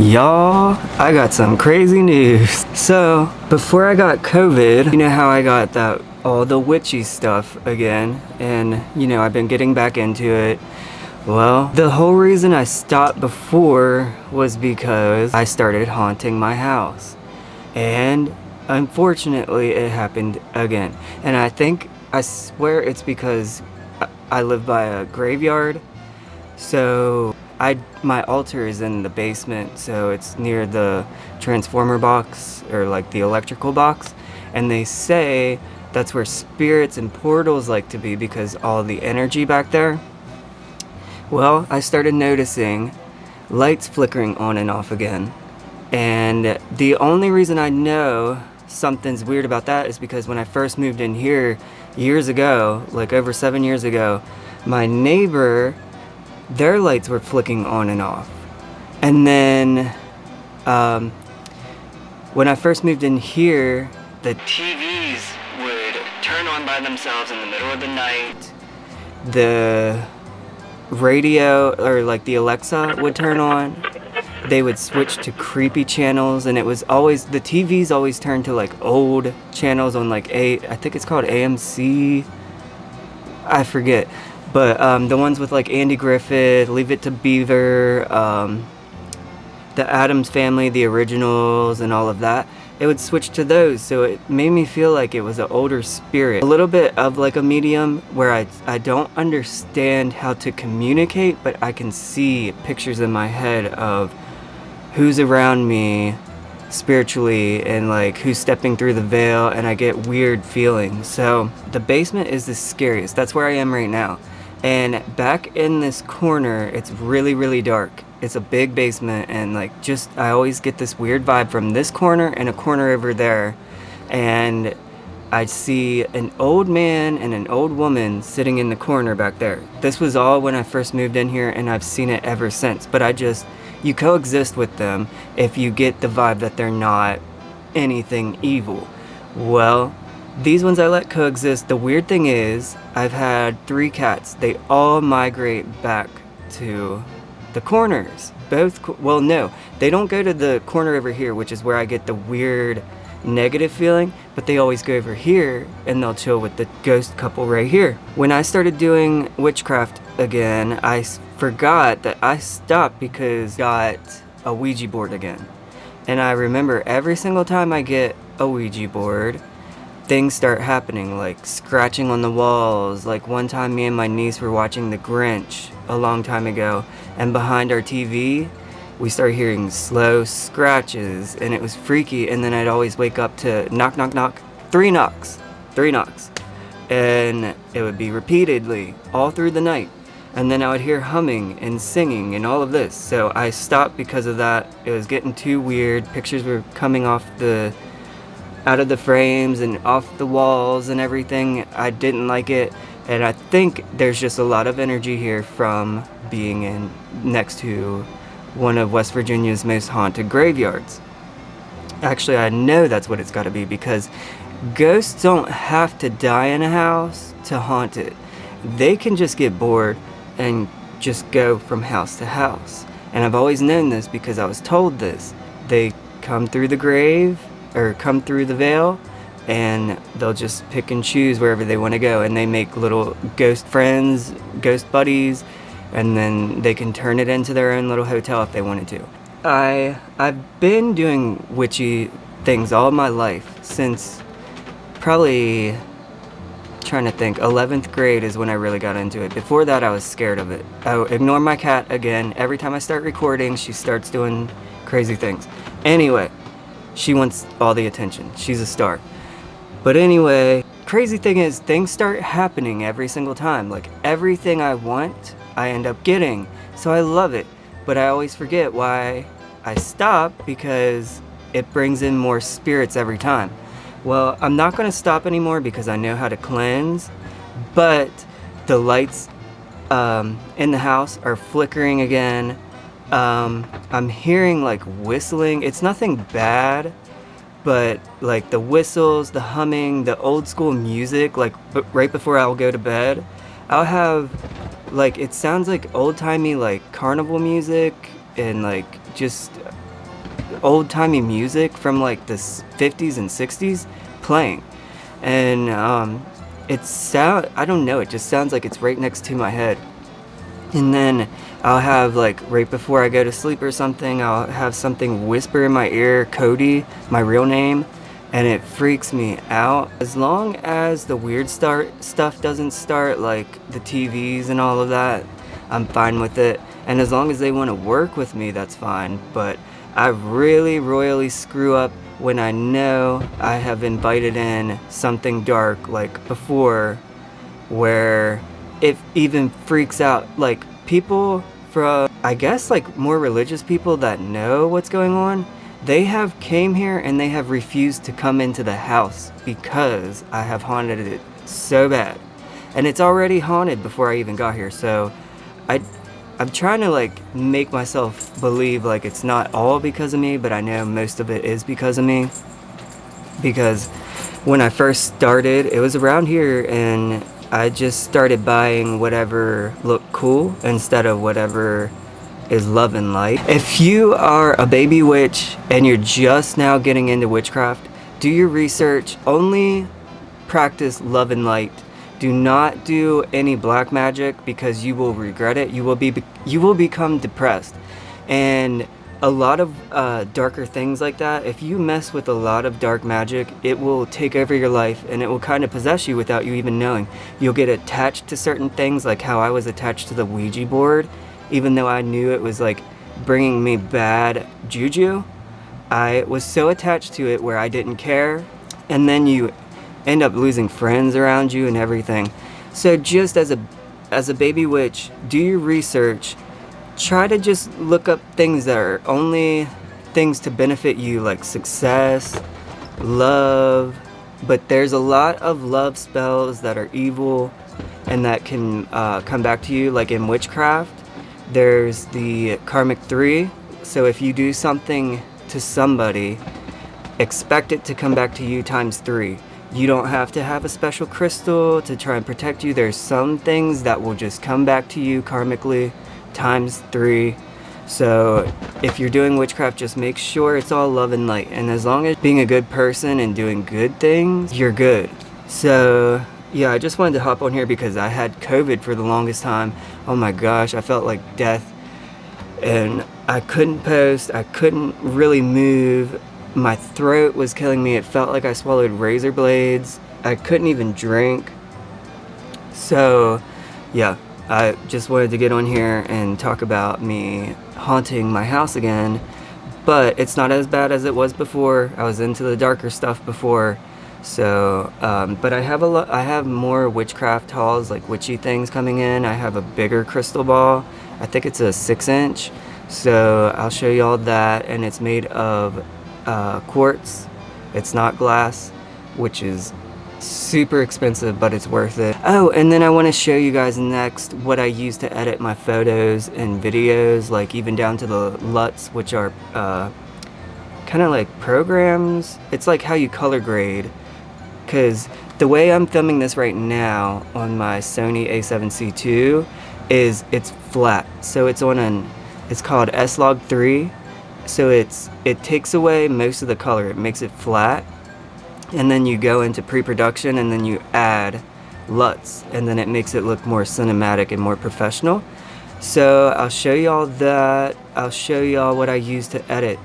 Y'all, I got some crazy news. So, before I got COVID, you know how I got all the witchy stuff again, and I've been getting back into it. Well, the whole reason I stopped before was because I started haunting my house. And unfortunately, it happened again. And I swear it's because I live by a graveyard. So my altar is in the basement, so it's near the transformer box, or like the electrical box, and they say that's where spirits and portals like to be because all the energy back there. Well, I started noticing lights flickering on and off again, and the only reason I know something's weird about that is because when I first moved in here years ago, like over 7 years ago, my neighbor, their lights were flicking on and off. And then when I first moved in here, the TVs would turn on by themselves in the middle of the night. The radio, or like the Alexa, would turn on. They would switch to creepy channels, and it was always, the TVs always turned to like old channels on like I think it's called AMC, I forget. But the ones with like Andy Griffith, Leave It to Beaver, the Addams Family, the originals, and all of that, it would switch to those. So it made me feel like it was an older spirit. A little bit of like a medium where I don't understand how to communicate, but I can see pictures in my head of who's around me spiritually and like who's stepping through the veil, and I get weird feelings. So the basement is the scariest. That's where I am right now. And back in this corner, it's really, really dark. It's a big basement, and like I always get this weird vibe from this corner and a corner over there. And I see an old man and an old woman sitting in the corner back there. This was all when I first moved in here, and I've seen it ever since. But you coexist with them if you get the vibe that they're not anything evil. Well, these ones I let coexist. The weird thing is, I've had 3 cats. They all migrate back to the corners. Well, no, they don't go to the corner over here, which is where I get the weird negative feeling, but they always go over here and they'll chill with the ghost couple right here. When I started doing witchcraft again, I forgot that I stopped because I got a Ouija board again. And I remember every single time I get a Ouija board, things start happening, like scratching on the walls. Like one time me and my niece were watching The Grinch a long time ago, and behind our TV we started hearing slow scratches, and it was freaky. And then I'd always wake up to knock, knock, knock, 3 knocks, and it would be repeatedly all through the night. And then I would hear humming and singing and all of this. So I stopped because of that. It was getting too weird. Pictures were coming out of the frames and off the walls and everything. I didn't like it, and I think there's just a lot of energy here from being next to one of West Virginia's most haunted graveyards. Actually, I know that's what it's got to be, because ghosts don't have to die in a house to haunt it. They can just get bored and just go from house to house. And I've always known this because I was told this. They come through the grave, or come through the veil, and they'll just pick and choose wherever they want to go, and they make little ghost friends, ghost buddies, and then they can turn it into their own little hotel if they wanted to. I've been doing witchy things all my life, since probably, trying to think, 11th grade is when I really got into it. Before that, I was scared of it. I ignore my cat again. Every time I start recording, she starts doing crazy things. Anyway, she wants all the attention. She's a star. But anyway, crazy thing is, things start happening every single time. Like everything I want, I end up getting. So I love it. But I always forget why I stop, because it brings in more spirits every time. Well, I'm not going to stop anymore because I know how to cleanse. But the lights in the house are flickering again. I'm hearing like whistling. It's nothing bad, but like the whistles, the humming, the old school music, like right before I'll go to bed, I'll have like, it sounds like old timey like carnival music, and like just old-timey music from like the 50s and 60s playing. And I don't know, it just sounds like it's right next to my head. And then I'll have, like, right before I go to sleep or something, I'll have something whisper in my ear, Cody, my real name, and it freaks me out. As long as the weird stuff doesn't start, like the TVs and all of that, I'm fine with it. And as long as they want to work with me, that's fine. But I really royally screw up when I know I have invited in something dark, like before, where it even freaks out, like, people from, I guess, like, more religious people that know what's going on, they have came here and they have refused to come into the house because I have haunted it so bad. And it's already haunted before I even got here, so I'm trying to, like, make myself believe, like, it's not all because of me, but I know most of it is because of me. Because when I first started, it was around here, and I just started buying whatever looked cool instead of whatever is love and light. If you are a baby witch and you're just now getting into witchcraft, do your research. Only practice love and light. Do not do any black magic because you will regret it. You will become depressed. And a lot of darker things like that, if you mess with a lot of dark magic, it will take over your life and it will kind of possess you without you even knowing. You'll get attached to certain things, like how I was attached to the Ouija board, even though I knew it was like bringing me bad juju. I was so attached to it where I didn't care, and then you end up losing friends around you and everything. So just as a baby witch, do your research. Try to just look up things that are only things to benefit you, like success, love. But there's a lot of love spells that are evil and that can come back to you, like in witchcraft. There's the karmic 3. So if you do something to somebody, expect it to come back to you times 3. You don't have to have a special crystal to try and protect you. There's some things that will just come back to you karmically times 3. So if you're doing witchcraft, just make sure it's all love and light, and as long as being a good person and doing good things, you're good. So yeah, I just wanted to hop on here because I had COVID for the longest time. Oh my gosh, I felt like death, and I couldn't post, I couldn't really move, my throat was killing me, it felt like I swallowed razor blades, I couldn't even drink. So yeah, I just wanted to get on here and talk about me haunting my house again, but it's not as bad as it was before. I was into the darker stuff before, so but I have more witchcraft hauls, like witchy things coming in. I have a bigger crystal ball. I think it's a 6-inch, so I'll show you all that, and it's made of quartz. It's not glass, which is super expensive, but it's worth it. Oh, and then I want to show you guys next what I use to edit my photos and videos, like even down to the LUTs, which are kind of like programs. It's like how you color grade, because the way I'm filming this right now on my Sony a7C II is it's flat, so it's on it's called S-Log3, so it takes away most of the color, it makes it flat. And then you go into pre-production and then you add LUTs, and then it makes it look more cinematic and more professional. So I'll show you all that. I'll show you all what I use to edit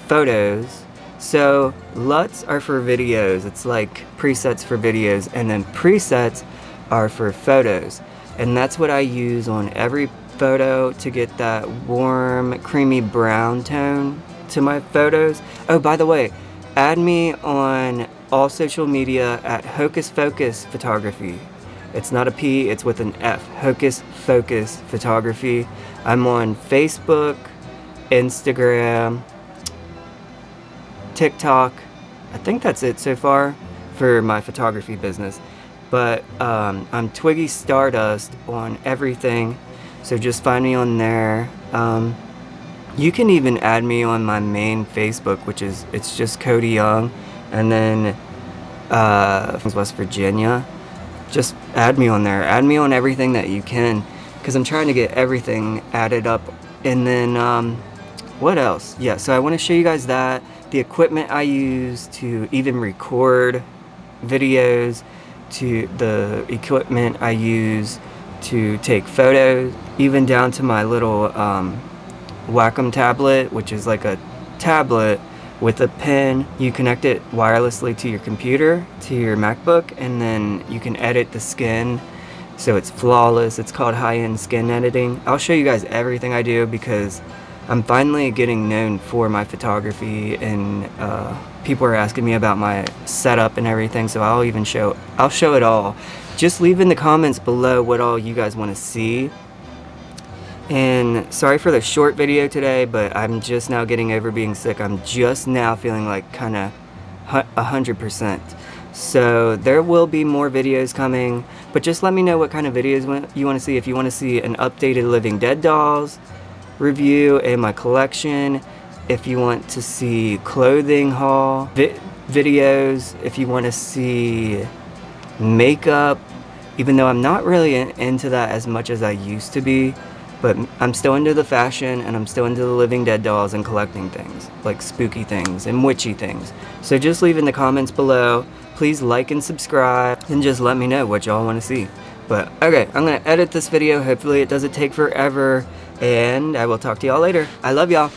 photos. So LUTs are for videos. It's like presets for videos, and then presets are for photos. And that's what I use on every photo to get that warm, creamy brown tone to my photos. Oh, by the way, add me on all social media at Hocus Focus Photography. It's not a P, it's with an F. Hocus Focus Photography. I'm on Facebook, Instagram, TikTok. I think that's it so far for my photography business. But I'm Twiggy Stardust on everything, so just find me on there. You can even add me on my main Facebook, which is, it's just Cody Young, and then West Virginia. Just add me on there. Add me on everything that you can, because I'm trying to get everything added up. And then what else? Yeah, so I want to show you guys that, the equipment I use to even record videos, to the equipment I use to take photos, even down to my little Wacom tablet, which is like a tablet with a pen. You connect it wirelessly to your computer, to your MacBook, and then you can edit the skin so it's flawless. It's called high-end skin editing. I'll show you guys everything I do because I'm finally getting known for my photography, and people are asking me about my setup and everything, so I'll show it all. Just leave in the comments below what all you guys want to see. And sorry for the short video today, but I'm just now getting over being sick. I'm just now feeling like kind of 100%. So there will be more videos coming, but just let me know what kind of videos you want to see. If you want to see an updated Living Dead dolls review in my collection, if you want to see clothing haul videos, if you want to see makeup, even though I'm not really into that as much as I used to be, but I'm still into the fashion, and I'm still into the Living Dead dolls and collecting things, like spooky things and witchy things. So just leave in the comments below. Please like and subscribe, and just let me know what y'all want to see. But okay, I'm going to edit this video. Hopefully it doesn't take forever, and I will talk to y'all later. I love y'all.